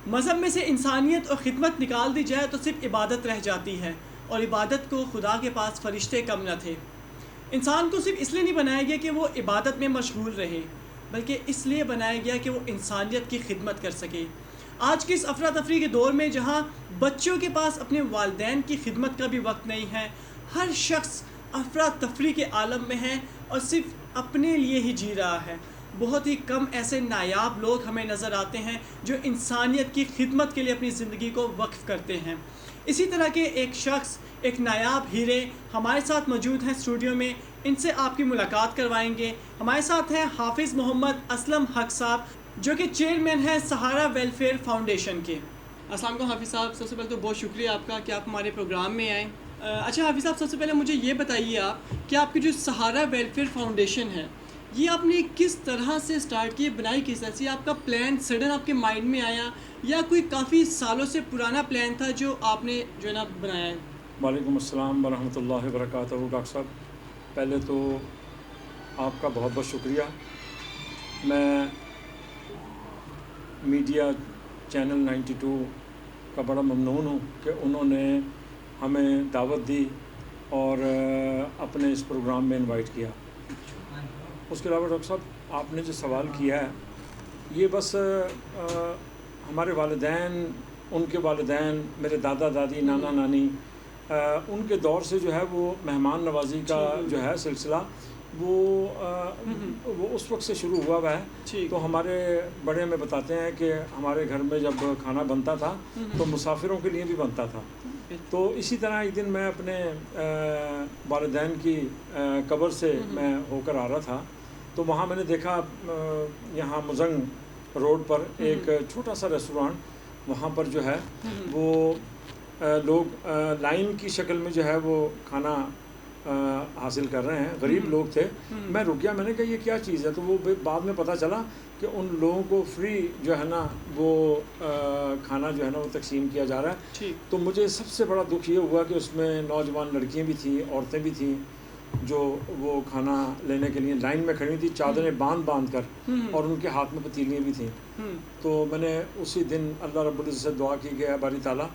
مذہب میں سے انسانیت اور خدمت نکال دی جائے تو صرف عبادت رہ جاتی ہے، اور عبادت کو خدا کے پاس فرشتے کم نہ تھے۔ انسان کو صرف اس لیے نہیں بنایا گیا کہ وہ عبادت میں مشغول رہے، بلکہ اس لیے بنایا گیا کہ وہ انسانیت کی خدمت کر سکے۔ آج کے اس افراتفری کے دور میں جہاں بچوں کے پاس اپنے والدین کی خدمت کا بھی وقت نہیں ہے، ہر شخص افراتفری کے عالم میں ہے اور صرف اپنے لیے ہی جی رہا ہے۔ بہت ہی کم ایسے نایاب لوگ ہمیں نظر آتے ہیں جو انسانیت کی خدمت کے لیے اپنی زندگی کو وقف کرتے ہیں۔ اسی طرح کے ایک شخص، ایک نایاب ہیرے ہمارے ساتھ موجود ہیں اسٹوڈیو میں، ان سے آپ کی ملاقات کروائیں گے۔ ہمارے ساتھ ہیں حافظ محمد اسلم حق صاحب، جو کہ چیئرمین ہیں سہارا ویلفیئر فاؤنڈیشن کے۔ السلام علیکم حافظ صاحب، سب سے پہلے تو بہت شکریہ آپ کا کہ آپ ہمارے پروگرام میں آئیں۔ اچھا حافظ صاحب، سب سے پہلے مجھے یہ بتائیے آپ کہ آپ کی جو سہارا ویلفیئر فاؤنڈیشن ہے، یہ آپ نے کس طرح سے اسٹارٹ کی، بنائی کس طرح سے؟ آپ کا پلان سڈن آپ کے مائنڈ میں آیا یا کوئی کافی سالوں سے پرانا پلان تھا جو آپ نے جو ہے نا بنایا ہے؟ وعلیکم السلام ورحمۃ اللہ وبرکاتہ۔ ڈاکٹر صاحب، پہلے تو آپ کا بہت بہت شکریہ۔ میں میڈیا چینل 92 کا بڑا ممنون ہوں کہ انہوں نے ہمیں دعوت دی اور اپنے اس پروگرام میں انوائٹ کیا۔ اس کے علاوہ ڈاکٹر صاحب، آپ نے جو سوال کیا ہے، یہ بس ہمارے والدین، ان کے والدین، میرے دادا دادی، نانا نانی، ان کے دور سے جو ہے وہ مہمان نوازی کا جو ہے سلسلہ وہ اس وقت سے شروع ہوا ہے۔ تو ہمارے بڑے ہمیں بتاتے ہیں کہ ہمارے گھر میں جب کھانا بنتا تھا تو مسافروں کے لیے بھی بنتا تھا۔ تو اسی طرح ایک دن میں اپنے والدین کی قبر سے میں ہو کر آ رہا تھا، تو وہاں میں نے دیکھا یہاں مزنگ روڈ پر ایک چھوٹا سا ریسٹورانٹ، وہاں پر جو ہے وہ لوگ لائن کی شکل میں جو ہے وہ کھانا حاصل کر رہے ہیں، غریب لوگ تھے۔ میں رک گیا، میں نے کہا یہ کیا چیز ہے؟ تو وہ بعد میں پتہ چلا کہ ان لوگوں کو فری جو ہے نا وہ کھانا جو ہے نا وہ تقسیم کیا جا رہا ہے۔ تو مجھے سب سے بڑا دکھ یہ ہوا کہ اس میں نوجوان لڑکیاں بھی تھیں، عورتیں بھی تھیں، جو وہ کھانا لینے کے لیے لائن میں کھڑی تھی، چادریں باندھ کر، اور ان کے ہاتھ میں پتیلیاں بھی تھیں۔ تو میں نے اسی دن اللہ رب العزت سے دعا کی کہ باری تعالیٰ،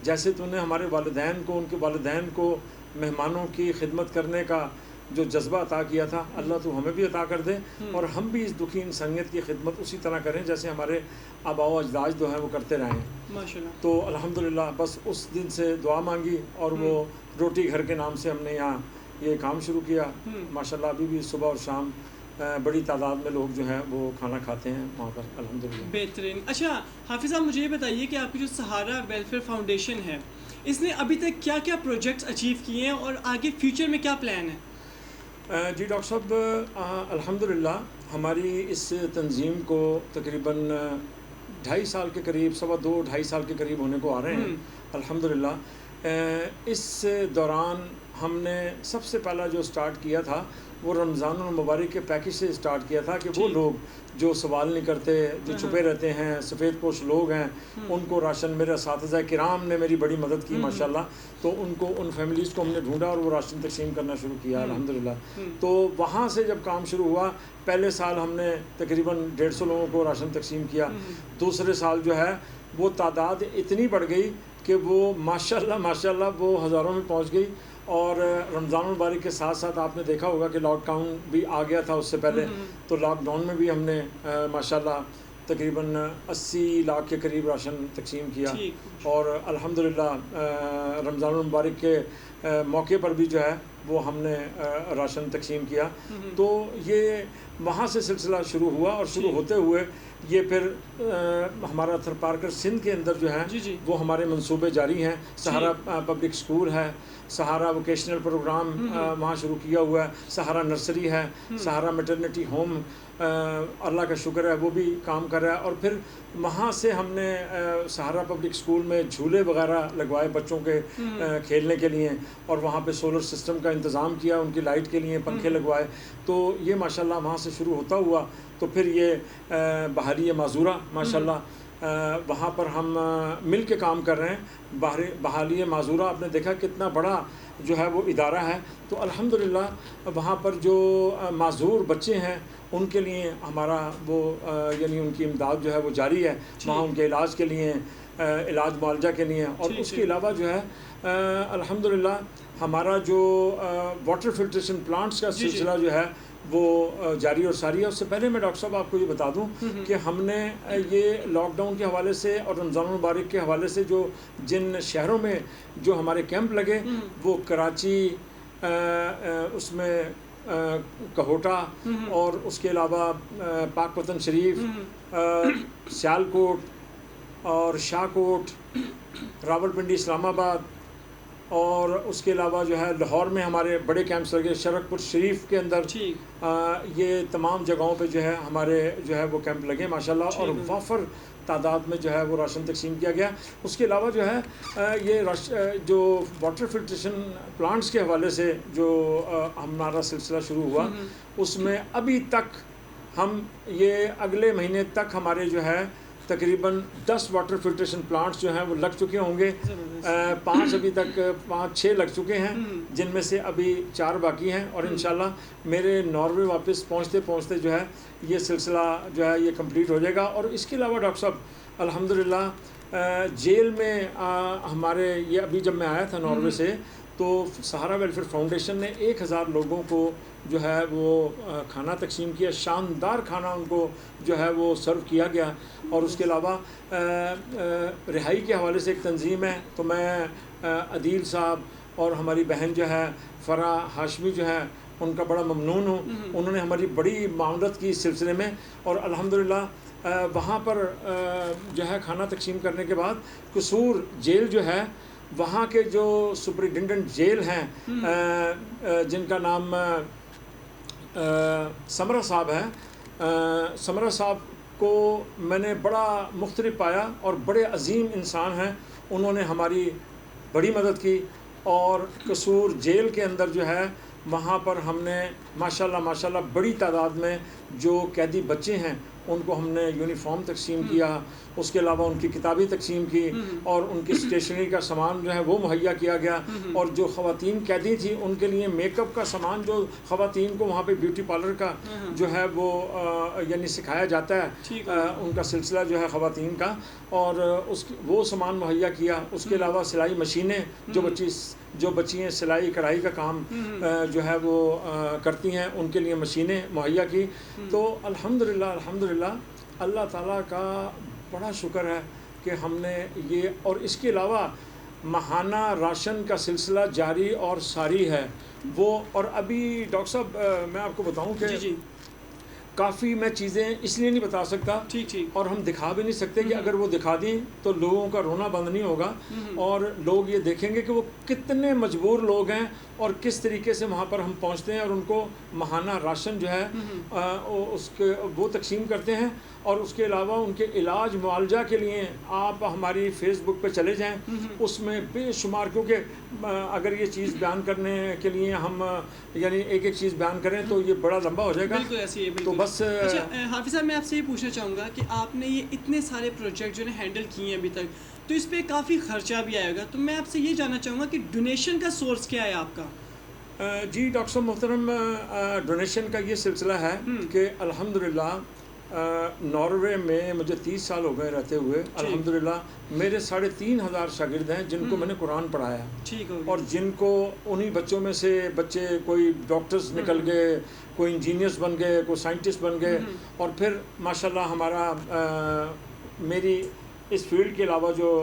جیسے تو نے ہمارے والدین کو، ان کے والدین کو مہمانوں کی خدمت کرنے کا جو جذبہ عطا کیا تھا، اللہ تو ہمیں بھی عطا کر دے، اور ہم بھی اس دکھی انسانیت کی خدمت اسی طرح کریں جیسے ہمارے آباء و اجداد جو ہیں وہ کرتے رہے ہیں۔ ماشاءاللہ۔ تو الحمدللہ بس اس دن سے دعا مانگی، اور وہ روٹی گھر کے نام سے ہم نے یہاں یہ کام شروع کیا۔ ماشاءاللہ ابھی بھی صبح اور شام بڑی تعداد میں لوگ جو ہیں وہ کھانا کھاتے ہیں وہاں پر، الحمدللہ۔ بہترین۔ اچھا حافظ صاحب، مجھے یہ بتائیے کہ آپ کی جو سہارا ویلفیئر فاؤنڈیشن ہے، اس نے ابھی تک کیا کیا پروجیکٹس اچیو کیے ہیں اور آگے فیوچر میں کیا پلان ہے؟ جی ڈاکٹر صاحب، الحمدللہ ہماری اس تنظیم کو تقریباً 2.5 سال کے قریب، 2.5 سال کے قریب ہونے کو آ رہے ہیں، الحمدللہ۔ اس دوران ہم نے سب سے پہلا جو سٹارٹ کیا تھا وہ رمضان المبارک کے پیکج سے سٹارٹ کیا تھا کہ وہ لوگ جو سوال نہیں کرتے، جو چھپے رہتے ہیں، سفید پوش لوگ ہیں، ان کو راشن، میرے اساتذہ کرام نے میری بڑی مدد کی ماشاءاللہ، تو ان فیملیز کو ہم نے ڈھونڈا اور وہ راشن تقسیم کرنا شروع کیا الحمدللہ۔ تو وہاں سے جب کام شروع ہوا، پہلے سال ہم نے تقریباً 150 لوگوں کو راشن تقسیم کیا، دوسرے سال جو ہے وہ تعداد اتنی بڑھ گئی کہ وہ ماشاءاللہ وہ ہزاروں میں پہنچ گئی۔ اور رمضان المبارک کے ساتھ ساتھ آپ نے دیکھا ہوگا کہ لاک ڈاؤن بھی آ گیا تھا اس سے پہلے، تو لاک ڈاؤن میں بھی ہم نے ماشاءاللہ تقریباً 80 لاکھ کے قریب راشن تقسیم کیا، اور الحمدللہ رمضان المبارک کے موقع پر بھی جو ہے وہ ہم نے راشن تقسیم کیا۔ تو یہ وہاں سے سلسلہ شروع ہوا، اور شروع ہوتے ہوئے یہ پھر ہمارا تھر پارکر سندھ کے اندر جو ہے وہ ہمارے منصوبے جاری ہیں۔ سہارا پبلک اسکول ہے، سہارا ووکیشنل پروگرام وہاں شروع کیا ہوا ہے، سہارا نرسری ہے، سہارا میٹرنٹی ہوم اللہ کا شکر ہے وہ بھی کام کر رہا ہے۔ اور پھر وہاں سے ہم نے سہارا پبلک اسکول میں جھولے وغیرہ لگوائے بچوں کے کھیلنے کے لیے، اور وہاں پہ سولر سسٹم کا انتظام کیا، ان کی لائٹ کے لیے پنکھے لگوائے۔ تو یہ ماشاءاللہ وہاں سے شروع ہوتا ہوا، تو پھر یہ بحالی معذورہ ماشاءاللہ وہاں پر ہم مل کے کام کر رہے ہیں. بحالی معذورہ آپ نے دیکھا کتنا بڑا جو ہے وہ ادارہ ہے. تو الحمدللہ وہاں پر جو معذور بچے ہیں ان کے لیے ہمارا وہ یعنی ان کی امداد جو ہے وہ جاری ہے. وہاں ان کے علاج کے لیے علاج معالجہ کے لیے. اور اس کے علاوہ جو ہے الحمدللہ ہمارا جو واٹر فلٹریشن پلانٹس کا سلسلہ جو ہے وہ جاری اور ساری ہے. اس سے پہلے میں ڈاکٹر صاحب آپ کو یہ بتا دوں کہ ہم نے یہ لاک ڈاؤن کے حوالے سے اور رمضان المبارک کے حوالے سے جو جن شہروں میں جو ہمارے کیمپ لگے وہ کراچی اس میں کہوٹا اور اس کے علاوہ پاک پتن شریف سیالکوٹ اور شاہ کوٹ راولپنڈی اسلام آباد اور اس کے علاوہ جو ہے لاہور میں ہمارے بڑے کیمپس لگے شرک پور شریف کے اندر. یہ تمام جگہوں پہ جو ہے ہمارے جو ہے وہ کیمپ لگے ماشاءاللہ اور وافر تعداد میں جو ہے وہ راشن تقسیم کیا گیا. اس کے علاوہ جو ہے یہ جو واٹر فلٹریشن پلانٹس کے حوالے سے جو ہمارا سلسلہ شروع ہوا اس میں ابھی تک ہم یہ اگلے مہینے تک ہمارے جو ہے تقریباً 10 واٹر فلٹریشن پلانٹس جو ہیں وہ لگ چکے ہوں گے. 5 ابھی تک 5-6 لگ چکے ہیں جن میں سے ابھی 4 باقی ہیں. اور انشاءاللہ میرے ناروے واپس پہنچتے پہنچتے جو ہے یہ سلسلہ جو ہے یہ کمپلیٹ ہو جائے گا. اور اس کے علاوہ ڈاکٹر صاحب الحمدللہ جیل میں ہمارے یہ ابھی جب میں آیا تھا ناروے سے تو سہارا ویلفیئر فاؤنڈیشن نے 1000 لوگوں کو جو ہے وہ کھانا تقسیم کیا. شاندار کھانا ان کو جو ہے وہ سرو کیا گیا. اور اس کے علاوہ رہائی کے حوالے سے ایک تنظیم ہے تو میں عدیل صاحب اور ہماری بہن جو ہے فرح ہاشمی جو ہے ان کا بڑا ممنون ہوں. انہوں نے ہماری بڑی معاونت کی اس سلسلے میں. اور الحمدللہ وہاں پر جو ہے کھانا تقسیم کرنے کے بعد قصور جیل جو ہے وہاں کے جو سپرنٹینڈنٹ جیل ہیں جن کا نام سمرہ صاحب ہے سمرہ صاحب کو میں نے بڑا مختلف پایا اور بڑے عظیم انسان ہیں. انہوں نے ہماری بڑی مدد کی. اور قصور جیل کے اندر جو ہے وہاں پر ہم نے ماشاءاللہ بڑی تعداد میں جو قیدی بچے ہیں ان کو ہم نے یونیفارم تقسیم کیا. اس کے علاوہ ان کی کتابیں تقسیم کی اور ان کی اسٹیشنری کا سامان جو ہے وہ مہیا کیا گیا. اور جو خواتین قیدی تھیں ان کے لیے میک اپ کا سامان جو خواتین کو وہاں پہ بیوٹی پارلر کا جو ہے وہ یعنی سکھایا جاتا ہے ان کا سلسلہ جو ہے خواتین کا اور وہ سامان مہیا کیا. اس کے علاوہ سلائی مشینیں جو بچی ہیں سلائی کڑھائی کا کام جو ہے وہ کرتی ہیں ان کے لیے مشینیں مہیا کی. تو الحمدللہ اللہ تعالیٰ کا بڑا شکر ہے کہ ہم نے یہ. اور اس کے علاوہ ماہانہ راشن کا سلسلہ جاری اور ساری ہے وہ. اور ابھی ڈاکٹر صاحب میں آپ کو بتاؤں کہ کافی میں چیزیں اس لیے نہیں بتا سکتا اور ہم دکھا بھی نہیں سکتے کہ اگر وہ دکھا دیں تو لوگوں کا رونا بند نہیں ہوگا اور لوگ یہ دیکھیں گے کہ وہ کتنے مجبور لوگ ہیں اور کس طریقے سے وہاں پر ہم پہنچتے ہیں اور ان کو ماہانہ راشن جو ہے وہ تقسیم کرتے ہیں. اور اس کے علاوہ ان کے علاج معالجہ کے لیے آپ ہماری فیس بک پہ چلے جائیں اس میں بے شمار کیونکہ اگر یہ چیز بیان کرنے کے لیے ہم یعنی ایک چیز بیان کریں تو یہ بڑا لمبا ہو جائے گا. بالکل ایسی ہے. تو بس حافظ صاحب میں آپ سے یہ پوچھنا چاہوں گا کہ آپ نے یہ اتنے سارے پروجیکٹ جو ہے ہینڈل کیے ہیں ابھی تک تو اس پہ کافی خرچہ بھی آئے گا. تو میں آپ سے یہ جاننا چاہوں گا کہ ڈونیشن کا سورس کیا ہے آپ کا؟ جی ڈاکٹر صاحب محترم ڈونیشن کا یہ سلسلہ ہے کہ الحمدللہ ناروے میں مجھے 30 سال ہو گئے رہتے ہوئے. الحمدللہ میرے 3,500 شاگرد ہیں جن کو میں نے قرآن پڑھایا اور جن کو انہی بچوں میں سے بچے کوئی ڈاکٹرز نکل گئے کوئی انجینئرز بن گئے کوئی سائنٹسٹ بن گئے. اور پھر ماشاءاللہ ہمارا میری اس فیلڈ کے علاوہ جو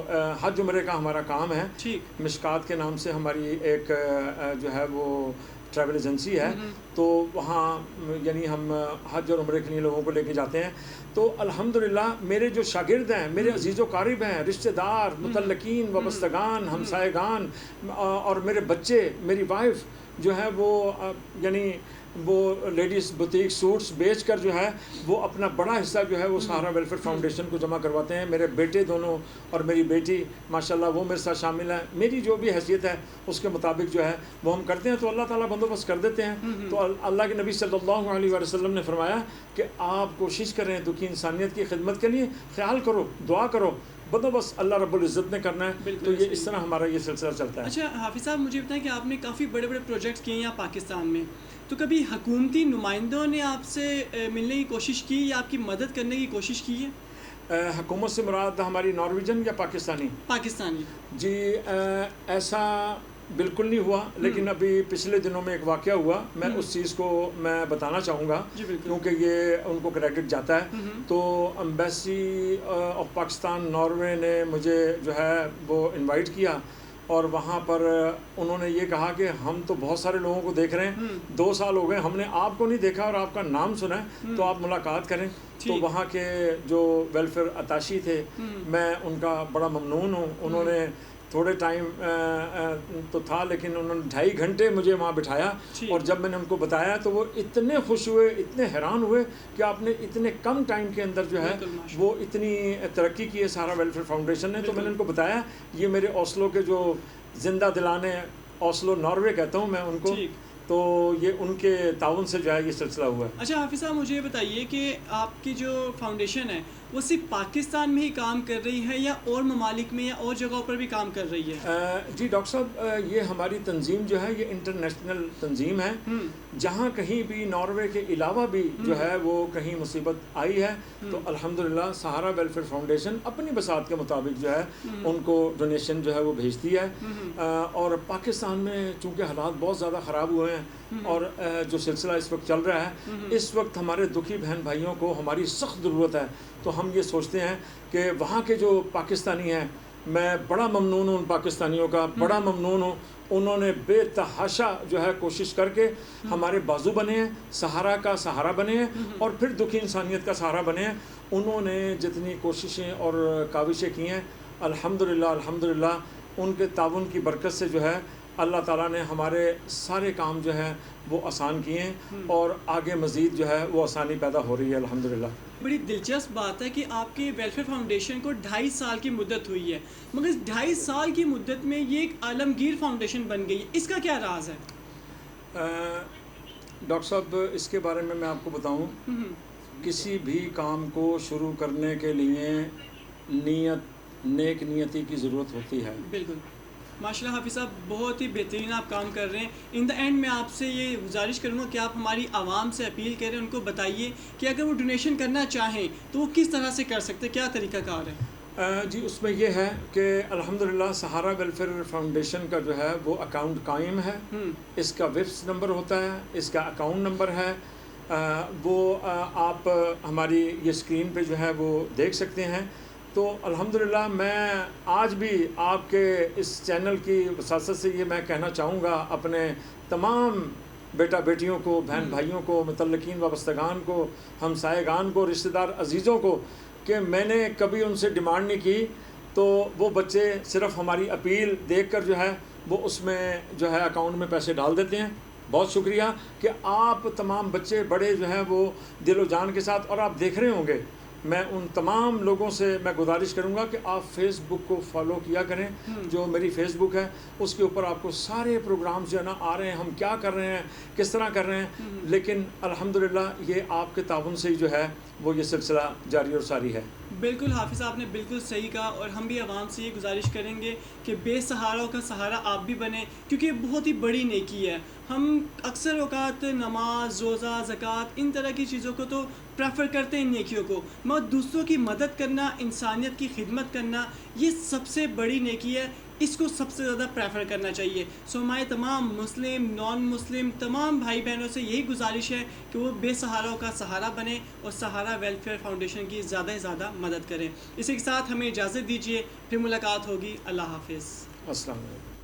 حج عمرے کا ہمارا کام ہے مشکات کے نام سے ہماری ایک جو ہے وہ ٹریول ایجنسی ہے تو وہاں یعنی ہم حج اور عمرے کے لیے لوگوں کو لے کے جاتے ہیں. تو الحمدللہ میرے جو شاگرد ہیں میرے عزیز و قارب ہیں رشتہ دار متعلقین وابستگان ہمسائے گان اور میرے بچے میری وائف جو ہے وہ یعنی وہ لیڈیز بوتیک سوٹس بیچ کر جو ہے وہ اپنا بڑا حصہ جو ہے وہ سہارا ویلفیئر فاؤنڈیشن کو جمع کرواتے ہیں. میرے بیٹے دونوں اور میری بیٹی ماشاءاللہ وہ میرے ساتھ شامل ہیں. میری جو بھی حیثیت ہے اس کے مطابق جو ہے وہ ہم کرتے ہیں, تو اللہ تعالیٰ بندوبست کر دیتے ہیں. تو اللہ کے نبی صلی اللہ علیہ وسلم نے فرمایا کہ آپ کوشش کریں دکھی انسانیت کی خدمت کے لیے, خیال کرو, دعا کرو, بندوبست اللہ رب العزت نے کرنا ہے. تو یہ اس طرح ہمارا یہ سلسلہ چلتا ہے. اچھا حافظ صاحب, مجھے بتائیں کہ آپ نے کافی بڑے بڑے پروجیکٹس کیے ہیں یہاں پاکستان میں, تو کبھی حکومتی نمائندوں نے آپ سے ملنے کی کوشش کی یا آپ کی مدد کرنے کی کوشش کی ہے؟ حکومت سے مراد ہماری نارویجن یا پاکستانی؟ پاکستانی. جی ایسا بالکل نہیں ہوا, لیکن ابھی پچھلے دنوں میں ایک واقعہ ہوا, میں اس چیز کو میں بتانا چاہوں گا کیونکہ یہ ان کو کریڈٹ جاتا ہے. تو ایمبیسی آف پاکستان ناروے نے مجھے جو ہے وہ انوائٹ کیا, اور وہاں پر انہوں نے یہ کہا کہ ہم تو بہت سارے لوگوں کو دیکھ رہے ہیں, 2 سال ہو گئے, ہم نے آپ کو نہیں دیکھا اور آپ کا نام سنا ہے, تو آپ ملاقات کریں. تو وہاں کے جو ویلفیئر اتاشی تھے, میں ان کا بڑا ممنون ہوں. انہوں نے تھوڑے ٹائم تو تھا, لیکن انہوں نے 2.5 گھنٹے مجھے وہاں بٹھایا, اور جب میں نے ان کو بتایا تو وہ اتنے خوش ہوئے, اتنے حیران ہوئے کہ آپ نے اتنے کم ٹائم کے اندر جو ہے وہ اتنی ترقی کی ہے سہارا ویلفیئر فاؤنڈیشن نے. تو میں نے ان کو بتایا, یہ میرے اوسلو کے جو زندہ دلانے, اوسلو ناروے کہتا ہوں میں ان کو, تو یہ ان کے تعاون سے جو ہے یہ سلسلہ ہوا ہے. اچھا حافظ صاحب, مجھے یہ بتائیے کہ آپ کی جو فاؤنڈیشن ہے وہ صرف پاکستان میں ہی کام کر رہی ہے یا اور ممالک میں یا اور جگہوں پر بھی کام کر رہی ہے؟ جی ڈاکٹر صاحب, یہ ہماری تنظیم جو ہے یہ انٹرنیشنل تنظیم ہے. جہاں کہیں بھی ناروے کے علاوہ بھی جو ہے وہ کہیں مصیبت آئی ہے تو الحمدللہ سہارا ویلفیئر فاؤنڈیشن اپنی بساط کے مطابق جو ہے ان کو ڈونیشن جو ہے وہ بھیجتی ہے. اور پاکستان میں چونکہ حالات بہت زیادہ خراب ہوئے ہیں اور جو سلسلہ اس وقت چل رہا ہے, اس وقت ہمارے دکھی بہن بھائیوں کو ہماری سخت ضرورت ہے. تو ہم یہ سوچتے ہیں کہ وہاں کے جو پاکستانی ہیں, میں بڑا ممنون ہوں ان پاکستانیوں کا, بڑا ممنون ہوں. انہوں نے بے تحاشا جو ہے کوشش کر کے ہمارے بازو بنے ہیں, سہارا کا سہارا بنے ہیں, اور پھر دکھی انسانیت کا سہارا بنے ہیں. انہوں نے جتنی کوششیں اور کاوشیں کی ہیں, الحمدللہ ان کے تعاون کی برکت سے جو ہے اللہ تعالیٰ نے ہمارے سارے کام جو ہیں وہ آسان کیے ہیں, اور آگے مزید جو ہے وہ آسانی پیدا ہو رہی ہے الحمدللہ. بڑی دلچسپ بات ہے کہ آپ کے ویلفیئر فاؤنڈیشن کو 2.5 سال کی مدت ہوئی ہے, مگر اس 2.5 سال کی مدت میں یہ ایک عالمگیر فاؤنڈیشن بن گئی ہے. اس کا کیا راز ہے؟ ڈاکٹر صاحب, اس کے بارے میں آپ کو بتاؤں, کسی بھی کام کو شروع کرنے کے لیے نیک نیتی کی ضرورت ہوتی ہے. بالکل ماشاءاللہ حافظ صاحب, بہت ہی بہترین آپ کام کر رہے ہیں. ان دا اینڈ میں آپ سے یہ گزارش کروں گا کہ آپ ہماری عوام سے اپیل کریں, ان کو بتائیے کہ اگر وہ ڈونیشن کرنا چاہیں تو وہ کس طرح سے کر سکتے, کیا طریقہ کار ہے؟ جی اس میں یہ ہے کہ الحمدللہ سہارا ویلفیئر فاؤنڈیشن کا جو ہے وہ اکاؤنٹ قائم ہے. اس کا ویبس نمبر ہوتا ہے, اس کا اکاؤنٹ نمبر ہے, وہ آپ ہماری یہ اسکرین پہ جو ہے وہ دیکھ سکتے ہیں. تو الحمدللہ میں آج بھی آپ کے اس چینل کی وساطت سے یہ میں کہنا چاہوں گا اپنے تمام بیٹا بیٹیوں کو, بہن بھائیوں کو, متعلقین وابستگان کو, ہمسائیگان کو, رشتہ دار عزیزوں کو, کہ میں نے کبھی ان سے ڈیمانڈ نہیں کی. تو وہ بچے صرف ہماری اپیل دیکھ کر جو ہے وہ اس میں جو ہے اکاؤنٹ میں پیسے ڈال دیتے ہیں. بہت شکریہ کہ آپ تمام بچے بڑے جو ہیں وہ دل و جان کے ساتھ, اور آپ دیکھ رہے ہوں گے, میں ان تمام لوگوں سے میں گزارش کروں گا کہ آپ فیس بک کو فالو کیا کریں. جو میری فیس بک ہے اس کے اوپر آپ کو سارے پروگرامز جو ہے نا آ رہے ہیں, ہم کیا کر رہے ہیں, کس طرح کر رہے ہیں. لیکن الحمدللہ یہ آپ کے تعاون سے ہی جو ہے وہ یہ سلسلہ جاری اور ساری ہے. بالکل حافظ آپ نے بالکل صحیح کہا, اور ہم بھی عوام سے یہ گزارش کریں گے کہ بے سہاروں کا سہارا آپ بھی بنیں, کیونکہ یہ بہت ہی بڑی نیکی ہے. ہم اکثر اوقات نماز, روزہ, زکوٰۃ, ان طرح کی چیزوں کو تو پریفر کرتے ہیں نیکیوں کو, مگر دوسروں کی مدد کرنا, انسانیت کی خدمت کرنا, یہ سب سے بڑی نیکی ہے. اس کو سب سے زیادہ پریفر کرنا چاہیے. سو ہمارے تمام مسلم, نان مسلم تمام بھائی بہنوں سے یہی گزارش ہے کہ وہ بے سہاروں کا سہارا بنے اور سہارا ویلفیئر فاؤنڈیشن کی زیادہ سے زیادہ مدد کریں. اسی کے ساتھ ہمیں اجازت دیجیے, پھر ملاقات ہوگی. اللہ حافظ. السلام علیکم.